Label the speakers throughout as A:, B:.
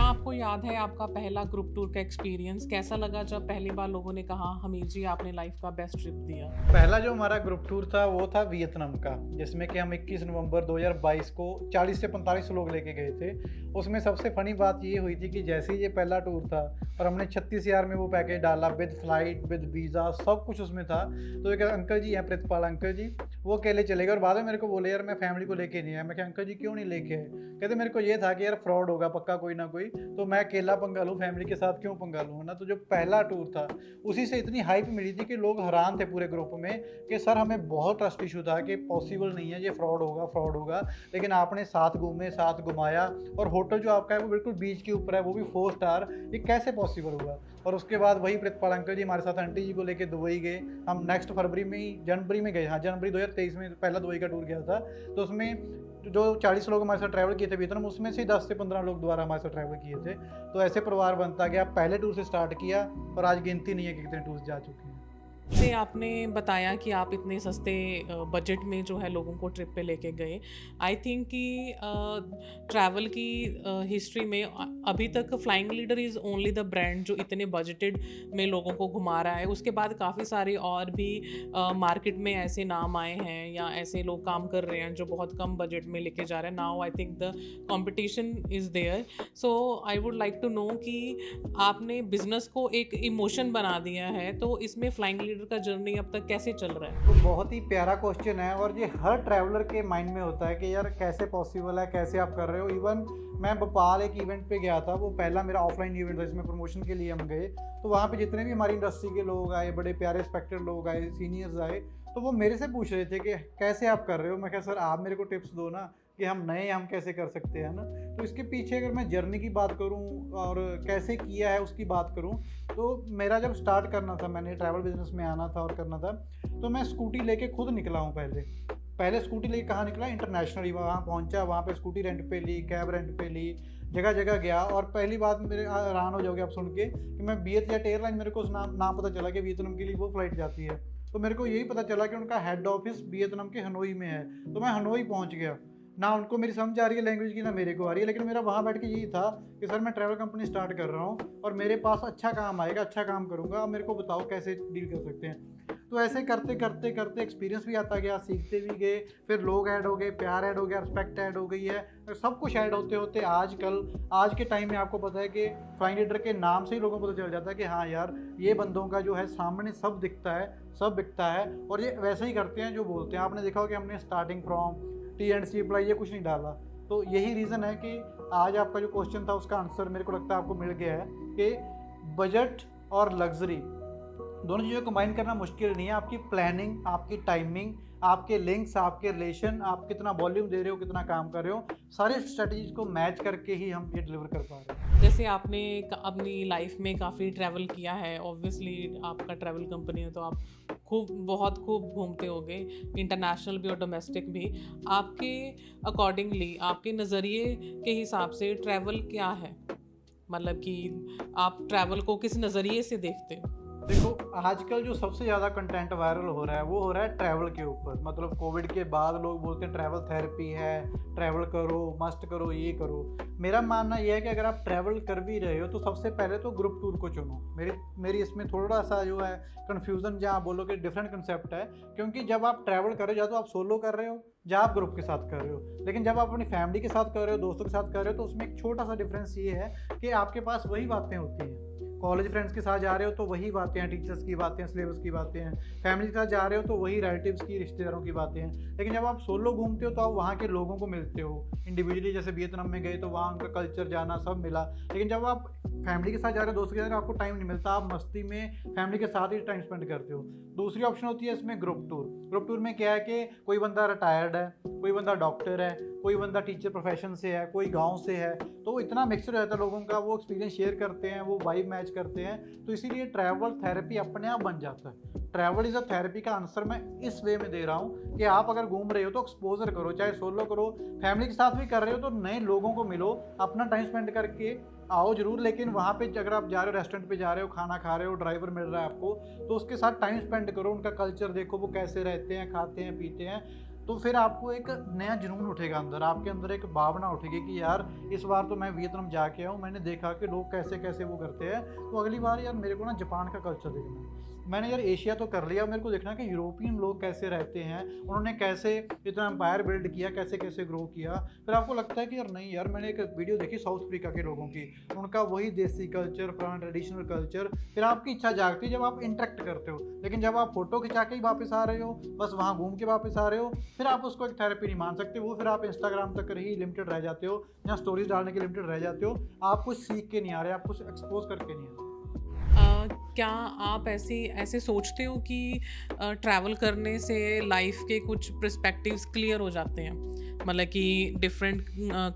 A: आपको याद है आपका पहला ग्रुप टूर का एक्सपीरियंस कैसा लगा जब पहली बार लोगों ने कहा हमीर जी आपने लाइफ का बेस्ट ट्रिप दिया?
B: पहला जो हमारा ग्रुप टूर था वो था वियतनाम का, जिसमें कि हम 21 नवंबर 2022 को 40 से 45 लोग लेके गए थे। उसमें सबसे फ़नी बात ये हुई थी कि जैसे ही ये पहला टूर था और हमने 36,000 में वो पैकेज डाला विद फ्लाइट, विद वीज़ा, सब कुछ उसमें था। तो एक अंकल जी हैं, प्रितपाल अंकल जी, वो अकेले चले गए और बाद में मेरे को बोले, यार मैं फैमिली को लेके नहीं आया। मैं कहा अंकल जी क्यों नहीं लेके आए? कहते मेरे को ये था कि यार फ्रॉड होगा पक्का कोई ना कोई, तो मैं अकेला पंगा लूँ, फैमिली के साथ क्यों पंगा लूँ, है ना? तो जो पहला टूर था उसी से इतनी हाइप मिली थी कि लोग हैरान थे पूरे ग्रुप में कि सर हमें बहुत ट्रस्ट इशू था कि पॉसिबल नहीं है, ये फ्रॉड होगा। लेकिन आपने साथ घूमे, साथ घुमाया और होटल जो आपका है वो बिल्कुल बीच के ऊपर है, वो भी 4 स्टार, ये कैसे पॉसिबल हुआ? और उसके बाद वही प्रितपाल अंकल जी हमारे साथ आंटी जी को लेके दुबई गए। हम नेक्स्ट जनवरी में गए, हाँ, जनवरी 2023 में पहला दुबई का टूर गया था। तो उसमें जो 40 लोग हमारे साथ ट्रैवल किए थे वियतनाम, उसमें से 10 से 15 लोग दोबारा हमारे साथ ट्रैवल किए थे। तो ऐसे परिवार बनता गया। पहले टूर से स्टार्ट किया और आज गिनती नहीं है कि कितने टूर्स जा चुके हैं।
A: जैसे आपने बताया कि आप इतने सस्ते बजट में जो है लोगों को ट्रिप पे लेके गए। आई थिंक कि ट्रैवल की हिस्ट्री में अभी तक flying leader is only the brand जो इतने बजटेड में लोगों को घुमा रहा है। उसके बाद काफ़ी सारे और भी मार्केट में ऐसे नाम आए हैं या ऐसे लोग काम कर रहे हैं जो बहुत कम बजट में लेके जा रहे हैं। Now I think the competition is there. So I would like to know कि आपने बिज़नेस को एक इमोशन बना दिया है, तो इसमें फ्लाइंग लीडर का जर्नी अब तक कैसे चल रहा है?
B: तो बहुत ही प्यारा क्वेश्चन है और ये हर ट्रैवलर के माइंड में होता है कि यार कैसे पॉसिबल है, कैसे आप कर रहे हो। इवन मैं भोपाल एक इवेंट पे गया था, वो पहला मेरा ऑफलाइन इवेंट था जिसमें प्रमोशन के लिए हम गए। तो वहाँ पे जितने भी हमारी इंडस्ट्री के लोग आए, बड़े प्यारे रिस्पेक्टेड लोग आए, सीनियर्स आए, तो वो मेरे से पूछ रहे थे कि कैसे आप कर रहे हो। मैं कहा सर आप मेरे को टिप्स दो ना कि हम नए हैं, हम कैसे कर सकते हैं ना। तो इसके पीछे अगर मैं जर्नी की बात करूं और कैसे किया है उसकी बात करूं, तो मेरा जब स्टार्ट करना था, मैंने ट्रैवल बिजनेस में आना था और करना था, तो मैं स्कूटी लेके खुद निकला हूं। पहले स्कूटी लेके कहाँ निकला, इंटरनेशनली वहाँ पहुँचा, वहाँ पे स्कूटी रेंट पे ली, कैब रेंट पे ली, जगह जगह गया। और पहली बात मेरे हैरान हो जाओगे आप सुन के कि मैं बीएच जेट एयरलाइन, मेरे को उस नाम पता चला कि वियतनाम के लिए वो फ्लाइट जाती है। तो मेरे को यही पता चला कि उनका हेड ऑफिस वियतनाम के हनोई में है। तो मैं हनोई पहुँच गया। ना उनको मेरी समझ आ रही है लैंग्वेज की, ना मेरे को आ रही है, लेकिन मेरा वहाँ बैठ के यही था कि सर मैं ट्रैवल कंपनी स्टार्ट कर रहा हूँ और मेरे पास अच्छा काम आएगा, अच्छा काम करूँगा, अब मेरे को बताओ कैसे डील कर सकते हैं। तो ऐसे करते करते करते एक्सपीरियंस भी आता गया, सीखते भी गए, फिर लोग ऐड हो गए, प्यार ऐड हो गया, रिस्पेक्ट ऐड हो गई है, सब कुछ ऐड होते होते आज के टाइम में आपको पता है कि फ्लाइंग लीडर के नाम से ही लोगों को पता चल जाता है कि हाँ यार ये बंदों का जो है सामने सब दिखता है, सब बिकता है और ये वैसे ही करते हैं जो बोलते हैं। आपने देखा हो कि हमने starting from T and C apply ये कुछ नहीं डाला। तो यही रीज़न है कि आज आपका जो क्वेश्चन था उसका आंसर मेरे को लगता है आपको मिल गया है कि बजट और लग्जरी दोनों चीज़ों को कंबाइन करना मुश्किल नहीं है। आपकी प्लानिंग, आपकी टाइमिंग, आपके लिंक्स, आपके रिलेशन, आप कितना वॉल्यूम दे रहे हो, कितना काम कर रहे हो, सारे स्ट्रेटजीज को मैच करके ही हम ये डिलीवर कर पा रहे हैं।
A: जैसे आपने अपनी लाइफ में काफ़ी ट्रैवल किया है, ऑब्वियसली आपका ट्रैवल कंपनी है तो आप बहुत खूब घूमते होगे, इंटरनेशनल भी और डोमेस्टिक भी। आपके अकॉर्डिंगली, आपके नज़रिए के हिसाब से ट्रैवल क्या है? मतलब कि आप ट्रैवल को किस नज़रिए से देखते हो?
B: देखो आजकल जो सबसे ज़्यादा कंटेंट वायरल हो रहा है वो हो रहा है ट्रैवल के ऊपर। मतलब कोविड के बाद लोग बोलते हैं ट्रैवल थेरेपी है, ट्रैवल करो, मस्ट करो, ये करो। मेरा मानना यह है कि अगर आप ट्रैवल कर भी रहे हो तो सबसे पहले तो ग्रुप टूर को चुनो। मेरी इसमें थोड़ा सा जो है कन्फ्यूज़न, जहाँ बोलो कि डिफरेंट कंसेप्ट है, क्योंकि जब आप ट्रैवल कर रहे हो या तो आप सोलो कर रहे हो या आप ग्रुप के साथ कर रहे हो, लेकिन जब आप अपनी फैमिली के साथ कर रहे हो, दोस्तों के साथ कर रहे हो, तो उसमें एक छोटा सा डिफरेंस ये है कि आपके पास वही बातें होती हैं। कॉलेज फ्रेंड्स के साथ जा रहे हो तो वही बातें हैं, टीचर्स की बातें हैं, सिलेबस की बातें हैं। फैमिली के साथ जा रहे हो तो वही रिलेटिव्स की, रिश्तेदारों की बातें हैं। लेकिन जब आप सोलो घूमते हो तो आप वहाँ के लोगों को मिलते हो इंडिविजुअली। जैसे वियतनाम में गए तो वहाँ उनका कल्चर जाना सब मिला। लेकिन जब आप फैमिली के साथ जा रहे हो, दोस्तों के साथ, आपको टाइम नहीं मिलता, आप मस्ती में फैमिली के साथ ही टाइम स्पेंड करते हो। दूसरी ऑप्शन होती है इसमें ग्रुप टूर। ग्रुप टूर में क्या है कि कोई बंदा रिटायर्ड है, कोई बंदा डॉक्टर है, कोई बंदा टीचर प्रोफेशन से है, कोई गांव से है, तो इतना मिक्सचर रहता है लोगों का, वो एक्सपीरियंस शेयर करते हैं, वो वाइब मैच करते हैं। तो इसीलिए ट्रैवल थेरेपी अपने आप बन जाता है। ट्रैवल इज़ अ थेरेपी का आंसर मैं इस वे में दे रहा हूँ कि आप अगर घूम रहे हो तो एक्सपोजर करो, चाहे सोलो करो, फैमिली के साथ भी कर रहे हो तो नए लोगों को मिलो, अपना टाइम स्पेंड करके आओ जरूर। लेकिन वहाँ पे अगर आप जा रहे हो, रेस्टोरेंट पे जा रहे हो, खाना खा रहे हो, ड्राइवर मिल रहा है आपको, तो उसके साथ टाइम स्पेंड करो, उनका कल्चर देखो, वो कैसे रहते हैं, खाते हैं, पीते हैं। तो फिर आपको एक नया जुनून उठेगा अंदर, आपके अंदर एक भावना उठेगी कि यार इस बार तो मैं वियतनाम जाके आया हूँ, मैंने देखा कि लोग कैसे-कैसे वो करते हैं, तो अगली बार यार मेरे को ना जापान का कल्चर देखना है। मैंने यार एशिया तो कर लिया, मेरे को देखना है कि यूरोपियन लोग कैसे रहते हैं, उन्होंने कैसे इतना एम्पायर बिल्ड किया, कैसे-कैसे ग्रो किया। फिर आपको लगता है कि यार नहीं यार, मैंने एक वीडियो देखी साउथ अफ्रीका के लोगों की, उनका वही देसी कल्चर, पुराना ट्रेडिशनल कल्चर, फिर आपकी इच्छा जागती है जब आप इंटरेक्ट करते हो। लेकिन जब आप फ़ोटो खिंचा के ही वापस आ रहे हो, बस वहाँ घूम के वापस आ रहे हो, फिर आप उसको एक थेरेपी नहीं मान सकते, वो फिर आप इंस्टाग्राम तक ही लिमिटेड रह जाते हो या स्टोरीज़ डालने के लिमिटेड रह जाते हो। आप कुछ सीख के नहीं आ रहे, आप कुछ एक्सपोज़ करके नहीं आ रहे।
A: क्या आप ऐसे ऐसे सोचते हो कि ट्रैवल करने से लाइफ के कुछ पर्सपेक्टिव्स क्लियर हो जाते हैं? मतलब कि डिफरेंट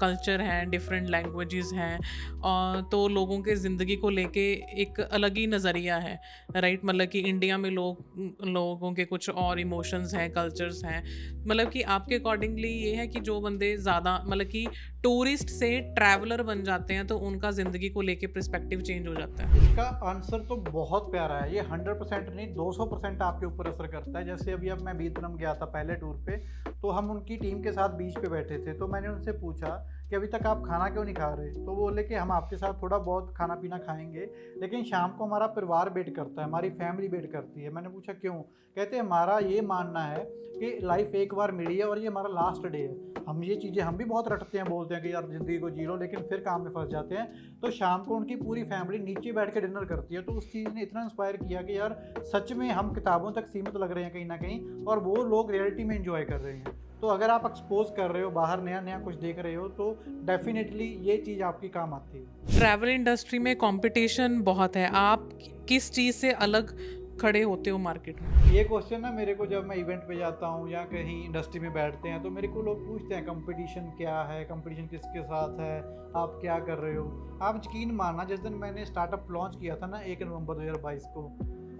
A: कल्चर हैं, डिफरेंट लैंग्वेजेस हैं, और तो लोगों के ज़िंदगी को लेके एक अलग ही नज़रिया है, राइट? मतलब कि इंडिया में लोगों के कुछ और इमोशंस हैं, कल्चर्स हैं। मतलब कि आपके अकॉर्डिंगली ये है कि जो बंदे ज़्यादा मतलब कि टूरिस्ट से ट्रैवलर बन जाते हैं, तो उनका ज़िंदगी को लेके पर्सपेक्टिव चेंज हो जाता है।
B: इसका आंसर तो बहुत प्यारा है। ये 100% नहीं, 200% आपके ऊपर असर करता है। जैसे अभी अब मैं वियतनाम गया था पहले टूर पे, तो हम उनकी टीम के साथ बीच पे बैठे थे, तो मैंने उनसे पूछा कि अभी तक आप खाना क्यों नहीं खा रहे? तो वो बोले कि हम आपके साथ थोड़ा बहुत खाना पीना खाएंगे, लेकिन शाम को हमारा परिवार वेट करता है, हमारी फैमिली वेट करती है। मैंने पूछा क्यों? कहते हमारा ये मानना है कि लाइफ एक बार मिली है और ये हमारा लास्ट डे है। हम ये चीज़ें हम भी बहुत रटते हैं, बोलते हैं कि यार ज़िंदगी को जी लो, लेकिन फिर काम में फंस जाते हैं। तो शाम को उनकी पूरी फैमिली नीचे बैठ के डिनर करती है। तो उस चीज़ ने इतना इंस्पायर किया कि यार सच में हम किताबों तक सीमित लग रहे हैं कहीं न कहीं, और वो लोग रियलिटी में एन्जॉय कर रहे हैं। तो अगर आप एक्सपोज़ कर रहे हो, बाहर नया-नया कुछ देख रहे हो, तो डेफ़िनेटली ये चीज़ आपकी काम आती है।
A: ट्रैवल इंडस्ट्री में कंपटीशन बहुत है। आप किस चीज़ से अलग खड़े होते हो मार्केट में?
B: ये क्वेश्चन ना मेरे को जब मैं इवेंट पे जाता हूँ या कहीं इंडस्ट्री में बैठते हैं, तो मेरे को लोग पूछते हैं कंपटीशन क्या है, कंपटीशन किसके साथ है, आप क्या कर रहे हो? आप यकीन मानना, जिस दिन मैंने स्टार्टअप लॉन्च किया था ना 1 नवंबर 2022 को,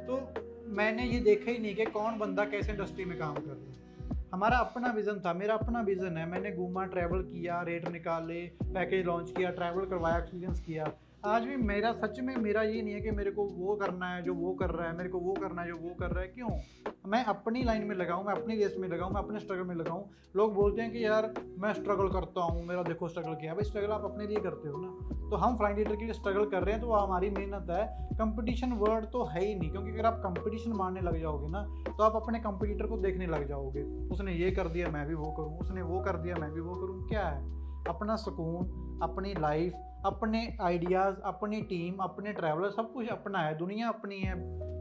B: तो मैंने ये देखा ही नहीं कि कौन बंदा कैसे इंडस्ट्री में काम कर रहा है। हमारा अपना विज़न था, मेरा अपना विज़न है। मैंने घूमा, ट्रैवल किया, रेट निकाले, पैकेज लॉन्च किया, ट्रैवल करवाया, एक्सपीरियंस किया। आज भी मेरा सच में मेरा ये नहीं है कि मेरे को वो करना है जो वो कर रहा है, मेरे को वो करना है जो वो कर रहा है। क्यों? मैं अपनी लाइन में लगा हूँ, मैं अपनी रेस में लगा हूँ, मैं अपने स्ट्रगल में लगा हूँ। लोग बोलते हैं कि यार मैं स्ट्रगल करता हूँ, मेरा देखो स्ट्रगल किया है। भाई स्ट्रगल आप अपने लिए करते हो ना। तो हम फ्लाइंग लीडर के लिए स्ट्रगल कर रहे हैं, तो वो हमारी मेहनत है। कंपटीशन वर्ड तो है ही नहीं, क्योंकि अगर आप कंपटीशन मानने लग जाओगे ना, तो आप अपने कंपटीटर को देखने लग जाओगे। उसने ये कर दिया मैं भी वो करूँ, उसने वो कर दिया मैं भी वो करूँ। क्या है? अपना सुकून, अपनी लाइफ, अपने आइडियाज़, अपनी टीम, अपने ट्रैवलर, सब कुछ अपना है, दुनिया अपनी है,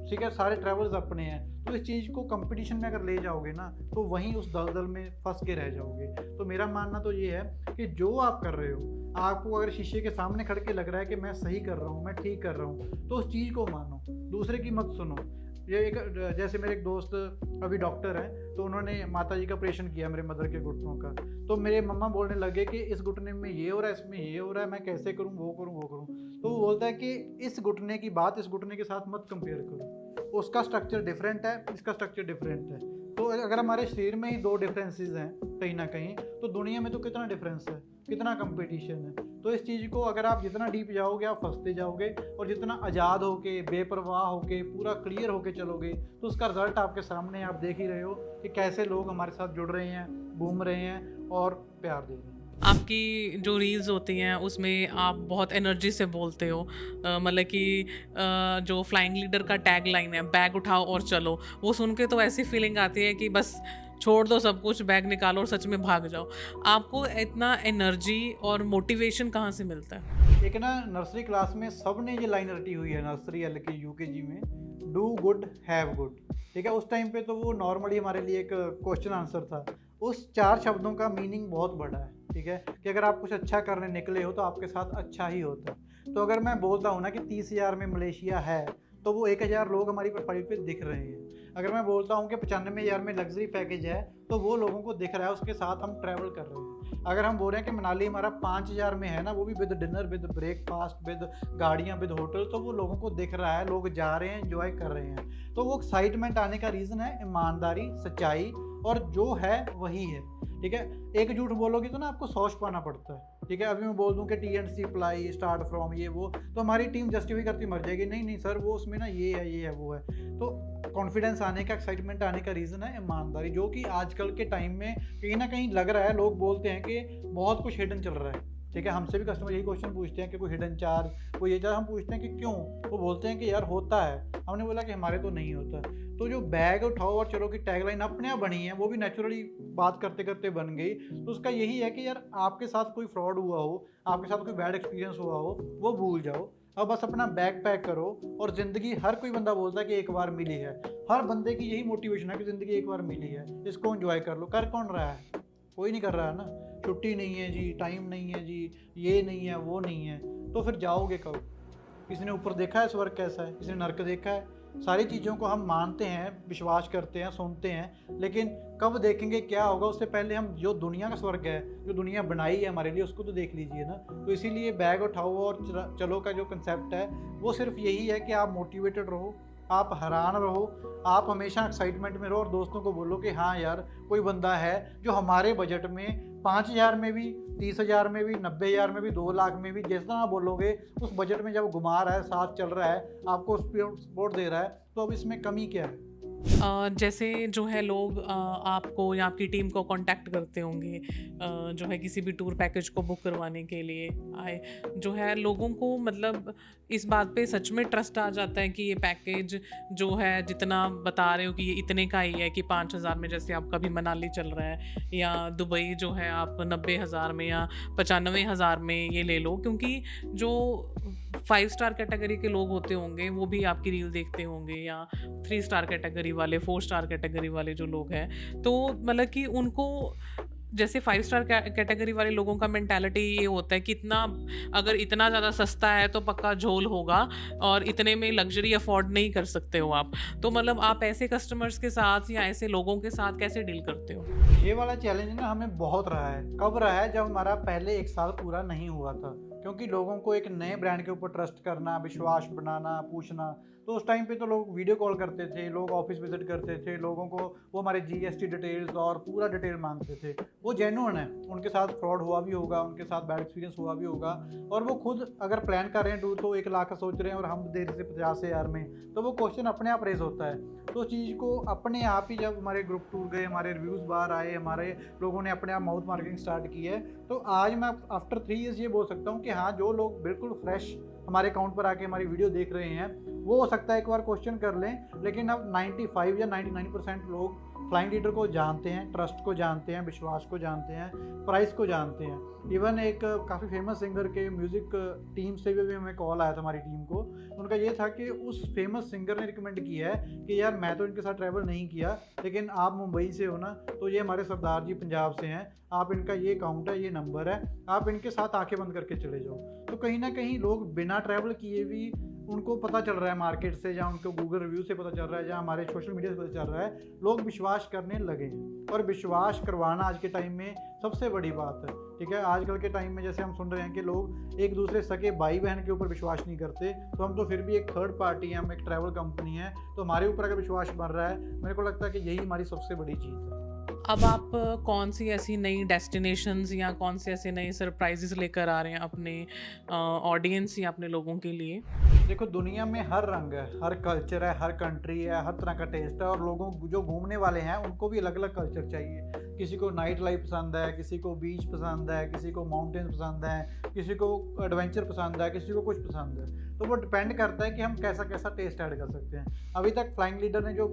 B: ठीक है, सारे ट्रैवलर्स अपने हैं। तो इस चीज़ को कंपटीशन में अगर ले जाओगे ना, तो वहीं उस दलदल में फंस के रह जाओगे। तो मेरा मानना तो ये है कि जो आप कर रहे हो, आपको अगर शीशे के सामने खड़ के लग रहा है कि मैं सही कर रहा हूँ, मैं ठीक कर रहा हूँ, तो उस चीज़ को मानो, दूसरे की मत सुनो। ये एक जैसे मेरे एक दोस्त अभी डॉक्टर हैं, तो उन्होंने माताजी का ऑपरेशन किया मेरे मदर के घुटनों का। तो मेरे मम्मा बोलने लगे कि इस घुटने में ये हो रहा है, इसमें ये हो रहा है, मैं कैसे करूँ, वो करूँ, वो करूँ। तो वो बोलता है कि इस घुटने की बात इस घुटने के साथ मत कंपेयर करो, उसका स्ट्रक्चर डिफरेंट है, इसका स्ट्रक्चर डिफरेंट है। तो अगर हमारे शरीर में ही 2 डिफरेंसेस हैं कहीं न कहीं, तो दुनिया में तो कितना डिफरेंस है, कितना कंपटीशन है। तो इस चीज़ को अगर आप जितना डीप जाओगे, आप फँसते जाओगे, और जितना आज़ाद होके, बेपरवाह होके, पूरा क्लियर होके चलोगे, तो उसका रिज़ल्ट आपके सामने है। आप देख ही रहे हो कि कैसे लोग हमारे साथ जुड़ रहे हैं, घूम रहे हैं और प्यार दे रहे हैं।
A: आपकी जो रील्स होती हैं उसमें आप बहुत एनर्जी से बोलते हो, मतलब कि जो फ्लाइंग लीडर का टैग लाइन है, बैग उठाओ और चलो, वो सुन के तो ऐसी फीलिंग आती है कि बस छोड़ दो सब कुछ, बैग निकालो और सच में भाग जाओ। आपको इतना एनर्जी और मोटिवेशन कहाँ से मिलता है?
B: एक ना नर्सरी क्लास में सब ने ये लाइन रटी हुई है, नर्सरी एलकेजी यूकेजी में, डू गुड हैव गुड। ठीक है, उस टाइम पे तो वो नॉर्मली हमारे लिए एक क्वेश्चन आंसर था। उस 4 शब्दों का मीनिंग बहुत बड़ा है। ठीक है, कि अगर आप कुछ अच्छा करने निकले हो तो आपके साथ अच्छा ही होता है। तो अगर मैं बोलता हूँ ना कि 30,000 में मलेशिया है, तो वो 1,000 लोग हमारी प्रोफाइल पे दिख रहे हैं। अगर मैं बोलता हूँ कि 95,000 में लग्जरी पैकेज है, तो वो लोगों को दिख रहा है, उसके साथ हम ट्रैवल कर रहे हैं। अगर हम बोल रहे हैं कि मनाली हमारा 5,000 में है ना, वो भी with dinner, with breakfast, with गाड़ियाँ, विद होटल, तो वो लोगों को दिख रहा है, लोग जा रहे हैं, एंजॉय कर रहे हैं। तो वो एक्साइटमेंट आने का रीज़न है ईमानदारी, सच्चाई, और जो है वही है। ठीक है, एक झूठ बोलोगे तो ना आपको 100 छुपाना पड़ता है। ठीक है, अभी मैं बोल दूं कि टी&सी अप्लाई, स्टार्ट फ्रॉम, ये वो, तो हमारी टीम जस्टिफाई करती मर जाएगी, नहीं नहीं सर वो उसमें ना ये है वो है। तो कॉन्फिडेंस आने का, एक्साइटमेंट आने का रीज़न है ईमानदारी, जो कि आजकल के टाइम में कहीं न कहीं लग रहा है, लोग बोलते हैं कि बहुत कुछ हिडन चल रहा है। ठीक है, हमसे भी कस्टमर यही क्वेश्चन पूछते हैं कि कोई हिडन चार्ज, कोई ये चार्ज, हम पूछते हैं कि क्यों? वो बोलते हैं कि यार होता है। हमने बोला कि हमारे तो नहीं होता। तो जो बैग उठाओ और चलो की टैगलाइन अपने आप बनी है, वो भी नेचुरली बात करते-करते बन गई। तो उसका यही है कि यार आपके साथ कोई फ्रॉड हुआ हो, आपके साथ कोई बैड एक्सपीरियंस हुआ हो, वो भूल जाओ। अब बस अपना बैग पैक करो और ज़िंदगी, हर कोई बंदा बोलता है कि एक बार मिली है। हर बंदे की यही मोटिवेशन है कि ज़िंदगी एक बार मिली है, इसको एन्जॉय कर लो। कर कौन रहा है? कोई नहीं कर रहा है ना। छुट्टी नहीं है जी, टाइम नहीं है जी, ये नहीं है, वो नहीं है। तो फिर जाओगे कब? किसी ने ऊपर देखा है स्वर्ग कैसा है? किसी ने नर्क देखा है? सारी चीज़ों को हम मानते हैं, विश्वास करते हैं, सुनते हैं, लेकिन कब देखेंगे क्या होगा, उससे पहले हम जो दुनिया का स्वर्ग है, जो दुनिया बनाई है हमारे लिए, उसको तो देख लीजिए ना। तो इसीलिए बैग उठाओ और चलो का जो कंसेप्ट है, वो सिर्फ यही है कि आप मोटिवेटेड रहो, आप हैरान रहो, आप हमेशा एक्साइटमेंट में रहो और दोस्तों को बोलो कि हाँ यार, कोई बंदा है जो हमारे बजट में 5,000 में भी, 30,000 में भी, 90,000 में भी, 2 लाख में भी, जितना आप बोलोगे उस बजट में जब घुमा रहा है, साथ चल रहा है, आपको सपोर्ट दे रहा है, तो अब इसमें कमी क्या है?
A: जैसे जो है लोग आपको या आपकी टीम को कांटेक्ट करते होंगे जो है किसी भी टूर पैकेज को बुक करवाने के लिए आए, जो है लोगों को मतलब इस बात पे सच में ट्रस्ट आ जाता है कि ये पैकेज जो है जितना बता रहे हो कि ये इतने का ही है, कि 5,000 में जैसे आपका भी मनाली चल रहा है, या दुबई जो है आप 90,000 में या 95,000 में ये ले लो, क्योंकि जो 5 स्टार कैटेगरी के लोग होते होंगे वो भी आपकी रील देखते होंगे, या 3 स्टार कैटेगरी वाले, 4 स्टार कैटेगरी वाले जो लोग हैं, तो मतलब कि उनको जैसे 5 स्टार कैटेगरी वाले लोगों का मेंटालिटी ये होता है कि इतना, अगर इतना ज़्यादा सस्ता है तो पक्का झोल होगा, और इतने में लग्जरी अफोर्ड नहीं कर सकते हो आप। तो मतलब आप ऐसे कस्टमर्स के साथ या ऐसे लोगों के साथ कैसे डील करते हो?
B: ये वाला चैलेंज ना हमें बहुत रहा है। कब रहा है? जब हमारा पहले 1 साल पूरा नहीं हुआ था। क्योंकि लोगों को एक नए ब्रांड के ऊपर ट्रस्ट करना, विश्वास बनाना, पूछना, तो उस टाइम पे तो लोग वीडियो कॉल करते थे, लोग ऑफ़िस विज़िट करते थे, लोगों को वो हमारे जीएसटी डिटेल्स और पूरा डिटेल माँगते थे। वो जेन्युइन है, उनके साथ फ्रॉड हुआ भी होगा, उनके साथ बैड एक्सपीरियंस हुआ भी होगा, और वो खुद अगर प्लान कर रहे हैं टूर तो 1 लाख का सोच रहे हैं और हम दे रहे थे 50,000 में, तो वो क्वेश्चन अपने आप रेज़ होता है। तो उस चीज़ को अपने आप ही, जब हमारे ग्रुप टूर गए, हमारे रिव्यूज़ बाहर आए, हमारे लोगों ने अपने आप माउथ मार्केटिंग स्टार्ट की है, तो आज मैं आफ्टर 3 ईयर्स ये बोल सकता हूँ कि हाँ, जो लोग बिल्कुल फ्रेश हमारे अकाउंट पर आके हमारी वीडियो देख रहे हैं, वो हो सकता है एक बार क्वेश्चन कर लें, लेकिन अब 95 या 99% लोग फ्लाइंग लीडर को जानते हैं, ट्रस्ट को जानते हैं, विश्वास को जानते हैं, प्राइस को जानते हैं। इवन एक काफ़ी फेमस सिंगर के म्यूज़िक टीम से भी हमें कॉल आया था हमारी टीम को। उनका ये था कि उस फेमस सिंगर ने रिकमेंड किया है कि यार मैं तो इनके साथ ट्रैवल नहीं किया, लेकिन आप मुंबई से हो ना, तो ये हमारे सरदार जी पंजाब से हैं, आप इनका ये अकाउंट है, ये नंबर है, आप इनके साथ आंखें बंद करके चले जाओ। तो कहीं न कहीं लोग बिना ट्रैवल किए भी, उनको पता चल रहा है मार्केट से, या उनको गूगल रिव्यू से पता चल रहा है, या हमारे सोशल मीडिया से पता चल रहा है, लोग विश्वास करने लगे हैं। और विश्वास करवाना आज के टाइम में सबसे बड़ी बात है। ठीक है, आजकल के टाइम में जैसे हम सुन रहे हैं कि लोग एक दूसरे सगे भाई बहन के ऊपर विश्वास नहीं करते, तो हम तो फिर भी एक थर्ड पार्टी हैं, हम एक ट्रैवल कंपनी है, तो हमारे ऊपर अगर विश्वास बन रहा है, मेरे को लगता है कि यही हमारी सबसे बड़ी जीत है।
A: अब आप कौन सी ऐसी नई डेस्टिनेशंस या कौन से ऐसे नए सरप्राइजेस लेकर आ रहे हैं अपने ऑडियंस या अपने लोगों के लिए?
B: देखो, दुनिया में हर रंग है, हर कल्चर है, हर कंट्री है, हर तरह का टेस्ट है, और लोगों जो घूमने वाले हैं उनको भी अलग अलग कल्चर चाहिए। किसी को नाइट लाइफ पसंद है, किसी को बीच पसंद है, किसी को माउंटेन्स पसंद है, किसी को एडवेंचर पसंद है, किसी को कुछ पसंद है। तो वो डिपेंड करता है कि हम कैसा कैसा टेस्ट ऐड कर सकते हैं। अभी तक फ्लाइंग लीडर ने जो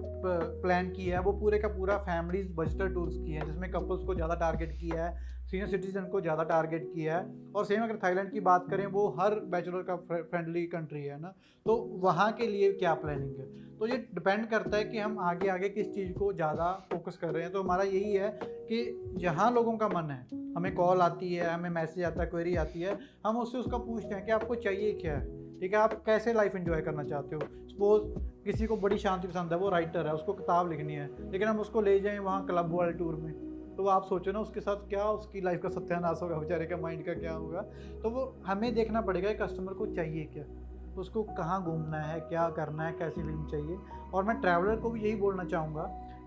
B: प्लान किया है, वो पूरे का पूरा फैमिलीज बजटर टूर्स किए हैं, जिसमें कपल्स को ज़्यादा टारगेट किया है, सीनियर सिटीजन को ज़्यादा टारगेट किया है। और सेम अगर थाईलैंड की बात करें, वो हर बैचलर का फ्रेंडली कंट्री है ना, तो वहाँ के लिए क्या प्लानिंग है। तो ये डिपेंड करता है कि हम आगे आगे किस चीज़ को ज़्यादा फोकस कर रहे हैं। तो हमारा यही है कि जहाँ लोगों का मन है, हमें कॉल आती है, हमें मैसेज आता है, क्वेरी आती है, हम उससे उसका पूछते हैं कि आपको चाहिए क्या है। ठीक है, आप कैसे लाइफ एंजॉय करना चाहते हो। सपोज किसी को बड़ी शांति पसंद है, वो राइटर है, उसको किताब लिखनी है, लेकिन हम उसको ले जाएं वहाँ क्लब वर्ल्ड टूर में, तो आप सोचो ना उसके साथ क्या, उसकी लाइफ का सत्यानाश होगा, बेचारे का माइंड का क्या होगा। तो वो हमें देखना पड़ेगा कि कस्टमर को चाहिए क्या, उसको कहाँ घूमना है, क्या करना है, कैसी फीलिंग चाहिए। और मैं ट्रैवलर को भी यही बोलना चाहूँगा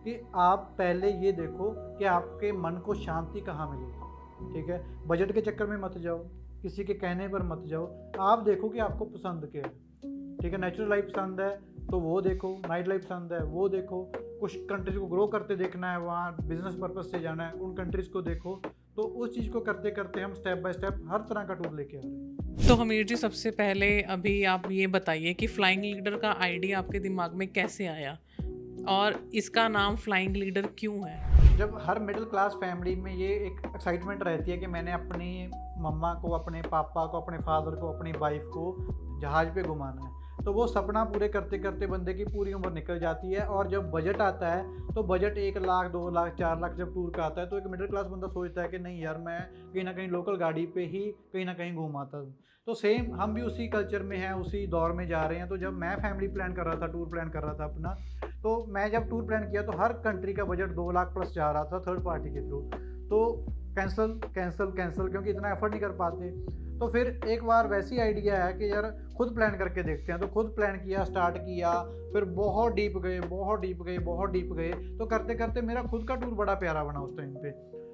B: कि आप पहले ये देखो कि आपके मन को शांति कहाँ मिलेगी। ठीक है, बजट के चक्कर में मत जाओ, किसी के कहने पर मत जाओ, आप देखो कि आपको पसंद क्या है। ठीक है, नेचुरल लाइफ पसंद है, तो वो देखो, नाइट लाइफ पसंद है वो देखो, कुछ कंट्रीज को ग्रो करते देखना है, वहाँ बिजनेस पर्पज से जाना है, उन कंट्रीज को देखो। तो उस चीज़ को करते करते हम स्टेप बाय स्टेप हर तरह का टूर लेके आ रहे हैं।
A: तो हमीर जी, सबसे पहले अभी आप ये बताइए कि फ्लाइंग लीडर का आइडिया आपके दिमाग में कैसे आया और इसका नाम फ्लाइंग लीडर क्यों है?
B: जब हर मिडिल क्लास फैमिली में ये एक एक्साइटमेंट रहती है कि मैंने अपनी मम्मा को, अपने पापा को, अपने फादर को, अपनी वाइफ को जहाज़ पे घुमाना है, तो वो सपना पूरे करते करते बंदे की पूरी उम्र निकल जाती है। और जब बजट आता है तो बजट 1 लाख 2 लाख 4 लाख जब टूर का आता है तो एक मिडिल क्लास बंदा सोचता है कि नहीं यार, मैं कहीं ना कहीं लोकल गाड़ी पे ही कहीं ना कहीं घूम आता हूँ। तो सेम हम भी उसी कल्चर में हैं, उसी दौर में जा रहे हैं। तो जब मैं फैमिली प्लान कर रहा था, टूर प्लान कर रहा था अपना, तो मैं जब टूर प्लान किया तो हर कंट्री का बजट 2 लाख प्लस जा रहा था थर्ड पार्टी के थ्रू। तो कैंसिल कैंसिल कैंसिल, क्योंकि इतना एफर्ट नहीं कर पाते। तो फिर एक बार वैसी आइडिया है कि यार खुद प्लान करके देखते हैं। तो खुद प्लान किया, स्टार्ट किया, फिर बहुत डीप गए, बहुत डीप गए, बहुत डीप गए। तो करते करते मेरा खुद का टूर बड़ा प्यारा बना उस टाइम पे।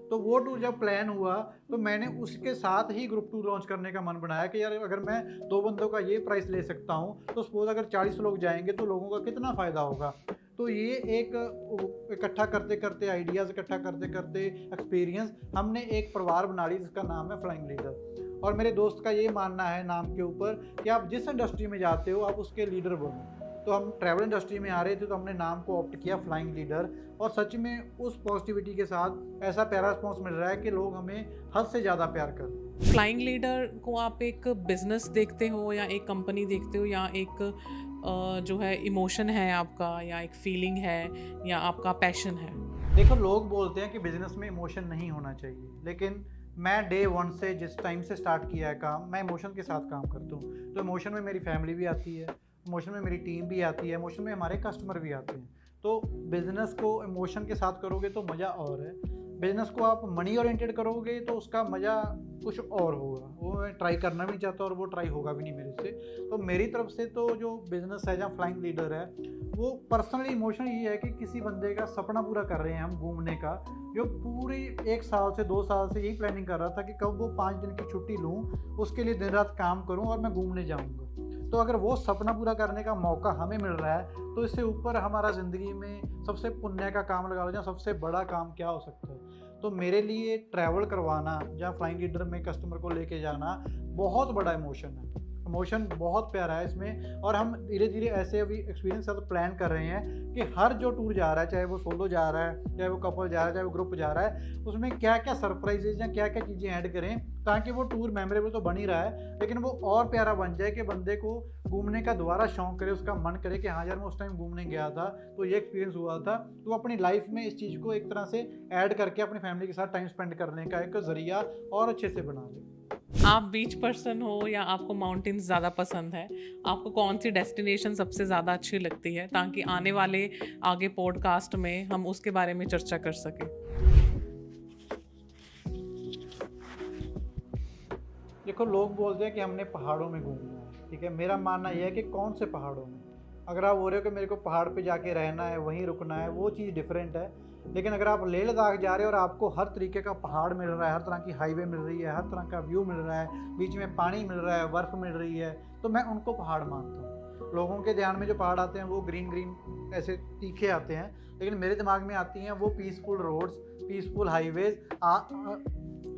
B: तो वो टूर जब प्लान हुआ तो मैंने उसके साथ ही ग्रुप टूर लॉन्च करने का मन बनाया कि यार अगर मैं 2 बंदों का ये प्राइस ले सकता हूँ तो सपोज अगर 40 लोग जाएंगे तो लोगों का कितना फ़ायदा होगा। तो ये एक इकट्ठा करते करते, आइडियाज़ इकट्ठा करते करते, एक्सपीरियंस, हमने एक परिवार बना ली जिसका नाम है फ्लाइंग लीडर। और मेरे दोस्त का ये मानना है नाम के ऊपर कि आप जिस इंडस्ट्री में जाते हो आप उसके लीडर बनो। तो हम ट्रैवल इंडस्ट्री में आ रहे थे तो हमने नाम को ऑप्ट किया फ्लाइंग लीडर। और सच में उस पॉजिटिविटी के साथ ऐसा प्यारा रिस्पॉन्स मिल रहा है कि लोग हमें हद से ज़्यादा प्यार कर रहे हैं।
A: फ्लाइंग लीडर को आप एक बिजनेस देखते हो या एक कंपनी देखते हो या एक जो है इमोशन है आपका, या एक फीलिंग है, या आपका पैशन है?
B: देखो, लोग बोलते हैं कि बिजनेस में इमोशन नहीं होना चाहिए, लेकिन मैं डे 1 से जिस टाइम से स्टार्ट किया है काम, मैं इमोशन के साथ काम करता हूँ। तो इमोशन में मेरी फैमिली भी आती है, इमोशन में मेरी टीम भी आती है, इमोशन में हमारे कस्टमर भी आते हैं। तो बिज़नेस को इमोशन के साथ करोगे तो मज़ा और है। बिज़नेस को आप मनी ओरिएंटेड करोगे तो उसका मज़ा कुछ और होगा। वो मैं ट्राई करना भी नहीं चाहता और वो ट्राई होगा भी नहीं मेरे से। तो मेरी तरफ से तो जो बिज़नेस है, जहाँ फ्लाइंग लीडर है, वो पर्सनली इमोशन ये है कि किसी बंदे का सपना पूरा कर रहे हैं हम घूमने का, जो पूरी 1 साल से 2 साल से यही प्लानिंग कर रहा था कि कब वो 5 दिन की छुट्टी लूँ, उसके लिए दिन रात काम करूँ और मैं घूमने जाऊँगा। तो अगर वो सपना पूरा करने का मौका हमें मिल रहा है तो इससे ऊपर हमारा ज़िंदगी में सबसे पुण्य का काम लगा लो, जहाँ सबसे बड़ा काम क्या हो सकता है। तो मेरे लिए ट्रैवल करवाना, जहाँ फ्लाइंग लीडर में कस्टमर को लेके जाना, बहुत बड़ा इमोशन है। इमोशन बहुत प्यारा है इसमें। और हम धीरे धीरे ऐसे अभी एक्सपीरियंस साथ प्लान कर रहे हैं कि हर जो टूर जा रहा है, चाहे वो सोलो जा रहा है, चाहे वो कपल जा रहा है, चाहे वो ग्रुप जा रहा है, उसमें क्या क्या सरप्राइजेज या क्या क्या चीज़ें ऐड करें ताकि वो टूर मेमोरेबल तो बन ही रहा है, लेकिन वो और प्यारा बन जाए कि बंदे को घूमने का दोबारा शौक करे, उसका मन करे कि हाँ यार मैं उस टाइम घूमने गया था तो ये एक्सपीरियंस हुआ था। तो अपनी लाइफ में इस चीज़ को एक तरह से ऐड करके अपनी फैमिली के साथ टाइम स्पेंड करने का एक ज़रिया और अच्छे से बना ले।
A: आप बीच पर्सन हो या आपको माउंटेन्स ज़्यादा पसंद है? आपको कौन सी डेस्टिनेशन सबसे ज़्यादा अच्छी लगती है, ताकि आने वाले आगे पॉडकास्ट में हम उसके बारे में चर्चा कर सकें?
B: देखो, लोग बोलते हैं कि हमने पहाड़ों में घूमना है, ठीक है। मेरा मानना यह है कि कौन से पहाड़ों में। अगर आप बोल रहे हो कि मेरे को पहाड़ पे जाके रहना है, वहीं रुकना है, वो चीज़ डिफरेंट है। लेकिन अगर आप लेह लद्दाख जा रहे हो और आपको हर तरीके का पहाड़ मिल रहा है, हर तरह की हाईवे मिल रही है, हर तरह का व्यू मिल रहा है, बीच में पानी मिल रहा है, बर्फ़ मिल रही है, तो मैं उनको पहाड़ मानता हूँ। लोगों के ध्यान में जो पहाड़ आते हैं वो ग्रीन ग्रीन ऐसे तीखे आते हैं, लेकिन मेरे दिमाग में आती हैं वो पीसफुल रोड्स, पीसफुल हाईवेज़,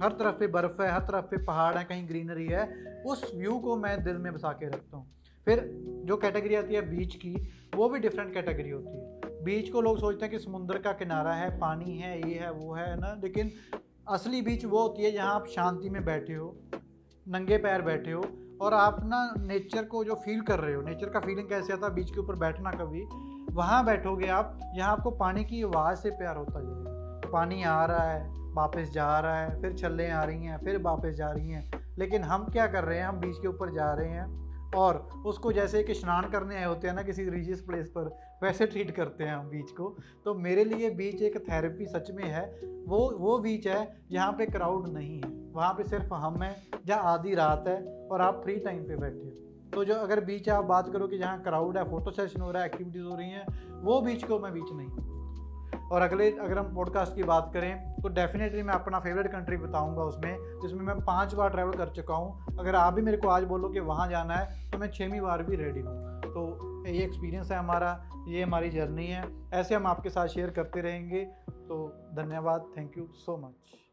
B: हर तरफ पे बर्फ़ है, हर तरफ पे पहाड़ है, कहीं ग्रीनरी है। उस व्यू को मैं दिल में बसा के रखता हूँ। फिर जो कैटेगरी आती है बीच की, वो भी डिफरेंट कैटेगरी होती है। बीच को लोग सोचते हैं कि समुद्र का किनारा है, पानी है, ये है, वो है ना, लेकिन असली बीच वो होती है जहाँ आप शांति में बैठे हो, नंगे पैर बैठे हो और आप ना नेचर को जो फील कर रहे हो। नेचर का फीलिंग कैसे आता है? बीच के ऊपर बैठना, कभी वहाँ बैठोगे आप जहाँ आपको पानी की आवाज़ से प्यार होता जाएगा। पानी आ रहा है, वापस जा रहा है, फिर छल्लें आ रही हैं, फिर वापस जा रही हैं, लेकिन हम क्या कर रहे हैं? हम बीच के ऊपर जा रहे हैं और उसको जैसे कि स्नान करने आए होते हैं ना किसी रिलीजियस प्लेस पर, वैसे ट्रीट करते हैं हम बीच को। तो मेरे लिए बीच एक थेरेपी सच में है। वो बीच है जहाँ पे क्राउड नहीं है, वहाँ पे सिर्फ हम हैं, जहाँ आधी रात है और आप फ्री टाइम पे बैठे हो। तो जो अगर बीच आप बात करो कि जहाँ क्राउड है, फोटो सेशन हो रहा है, एक्टिविटीज़ हो रही हैं, वो बीच को मैं बीच नहीं। और अगर हम पॉडकास्ट की बात करें तो डेफिनेटली मैं अपना फेवरेट कंट्री बताऊंगा उसमें, जिसमें मैं 5 बार ट्रैवल कर चुका हूँ। अगर आप भी मेरे को आज बोलो कि वहाँ जाना है तो मैं 6वीं बार भी रेडी हूँ। तो ये एक्सपीरियंस है हमारा, ये हमारी जर्नी है, ऐसे हम आपके साथ शेयर करते रहेंगे। तो धन्यवाद, थैंक यू सो मच।